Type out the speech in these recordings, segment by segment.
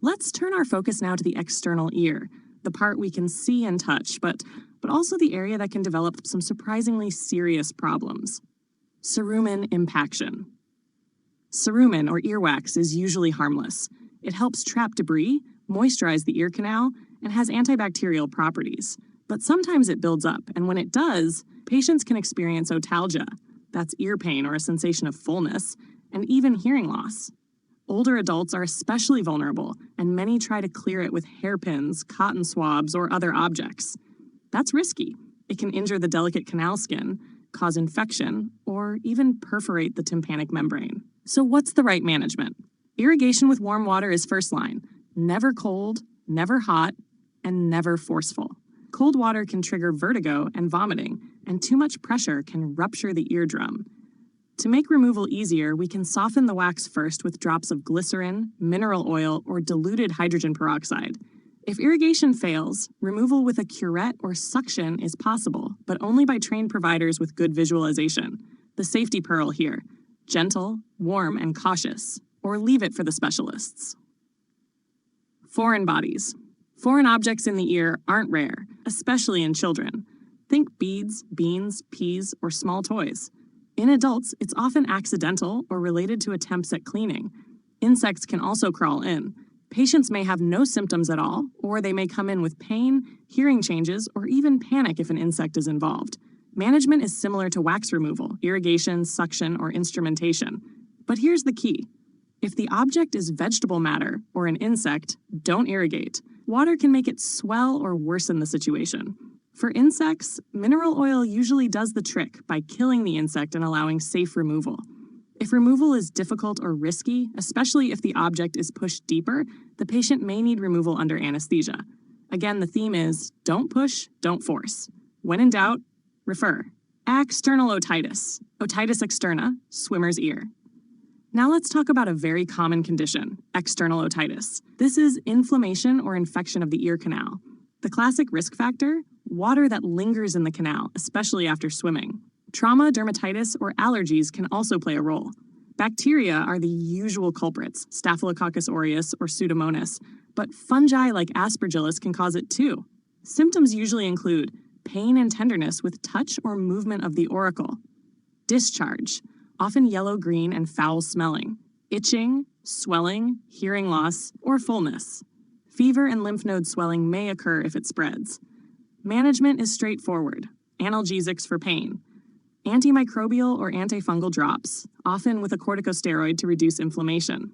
Let's turn our focus now to the external ear, the part we can see and touch, but also the area that can develop some surprisingly serious problems. Cerumen impaction. Cerumen, or earwax, is usually harmless. It helps trap debris, moisturize the ear canal, and has antibacterial properties. But sometimes it builds up, and when it does, patients can experience otalgia. That's ear pain or a sensation of fullness, and even hearing loss. Older adults are especially vulnerable, and many try to clear it with hairpins, cotton swabs, or other objects. That's risky. It can injure the delicate canal skin, cause infection, or even perforate the tympanic membrane. So what's the right management? Irrigation with warm water is first line. Never cold, never hot, and never forceful. Cold water can trigger vertigo and vomiting, and too much pressure can rupture the eardrum. To make removal easier, we can soften the wax first with drops of glycerin, mineral oil, or diluted hydrogen peroxide. If irrigation fails, removal with a curette or suction is possible, but only by trained providers with good visualization. The safety pearl here: gentle, warm, and cautious, or leave it for the specialists. Foreign bodies. Foreign objects in the ear aren't rare, especially in children. Think beads, beans, peas, or small toys. In adults, it's often accidental or related to attempts at cleaning. Insects can also crawl in. Patients may have no symptoms at all, or they may come in with pain, hearing changes, or even panic if an insect is involved. Management is similar to wax removal, irrigation, suction, or instrumentation. But here's the key. If the object is vegetable matter or an insect, don't irrigate. Water can make it swell or worsen the situation. For insects, mineral oil usually does the trick by killing the insect and allowing safe removal. If removal is difficult or risky, especially if the object is pushed deeper, the patient may need removal under anesthesia. Again, the theme is don't push, don't force. When in doubt, refer. External otitis, Otitis externa, swimmer's ear. Now let's talk about a very common condition, external otitis. This is inflammation or infection of the ear canal. The classic risk factor? Water that lingers in the canal, especially after swimming. Trauma, dermatitis, or allergies can also play a role. Bacteria are the usual culprits, Staphylococcus aureus or Pseudomonas, but fungi like Aspergillus can cause it too. Symptoms usually include pain and tenderness with touch or movement of the auricle, discharge, often yellow-green and foul-smelling, itching, swelling, hearing loss, or fullness. Fever and lymph node swelling may occur if it spreads. Management is straightforward. Analgesics for pain. Antimicrobial or antifungal drops, often with a corticosteroid to reduce inflammation.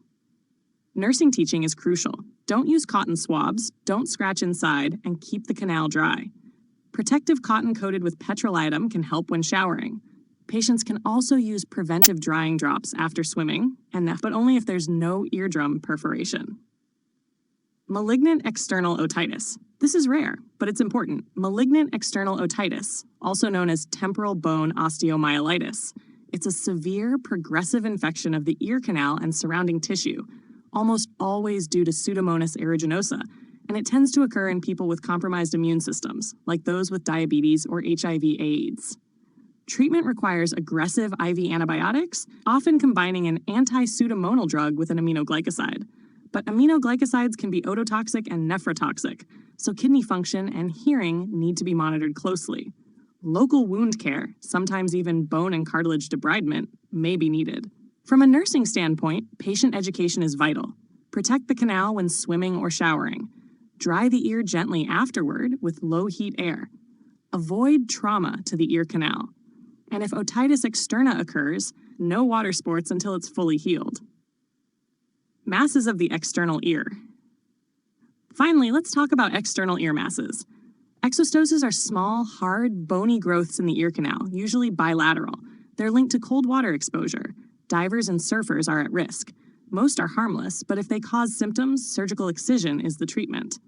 Nursing teaching is crucial. Don't use cotton swabs, don't scratch inside, and keep the canal dry. Protective cotton coated with petrolatum can help when showering. Patients can also use preventive drying drops after swimming, but only if there's no eardrum perforation. Malignant external otitis. This is rare, but it's important. Malignant external otitis, also known as temporal bone osteomyelitis. It's a severe, progressive infection of the ear canal and surrounding tissue, almost always due to Pseudomonas aeruginosa, and it tends to occur in people with compromised immune systems, like those with diabetes or HIV/AIDS. Treatment requires aggressive IV antibiotics, often combining an anti-pseudomonal drug with an aminoglycoside. But aminoglycosides can be ototoxic and nephrotoxic, so kidney function and hearing need to be monitored closely. Local wound care, sometimes even bone and cartilage debridement, may be needed. From a nursing standpoint, patient education is vital. Protect the canal when swimming or showering. Dry the ear gently afterward with low-heat air. Avoid trauma to the ear canal. And if otitis externa occurs, no water sports until it's fully healed. Masses of the external ear. Finally, let's talk about external ear masses. Exostoses are small, hard, bony growths in the ear canal, usually bilateral. They're linked to cold water exposure. Divers and surfers are at risk. Most are harmless, but if they cause symptoms, surgical excision is the treatment.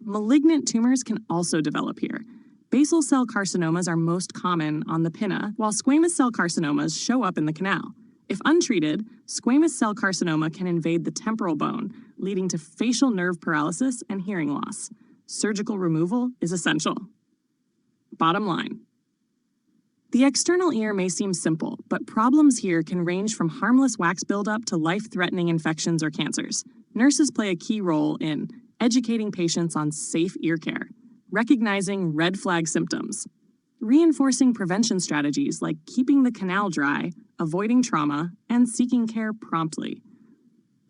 Malignant tumors can also develop here. Basal cell carcinomas are most common on the pinna, while squamous cell carcinomas show up in the canal. If untreated, squamous cell carcinoma can invade the temporal bone, leading to facial nerve paralysis and hearing loss. Surgical removal is essential. Bottom line. The external ear may seem simple, but problems here can range from harmless wax buildup to life-threatening infections or cancers. Nurses play a key role in educating patients on safe ear care, recognizing red flag symptoms, reinforcing prevention strategies like keeping the canal dry, avoiding trauma, and seeking care promptly.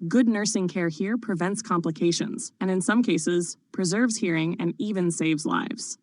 Good nursing care here prevents complications, and in some cases, preserves hearing and even saves lives.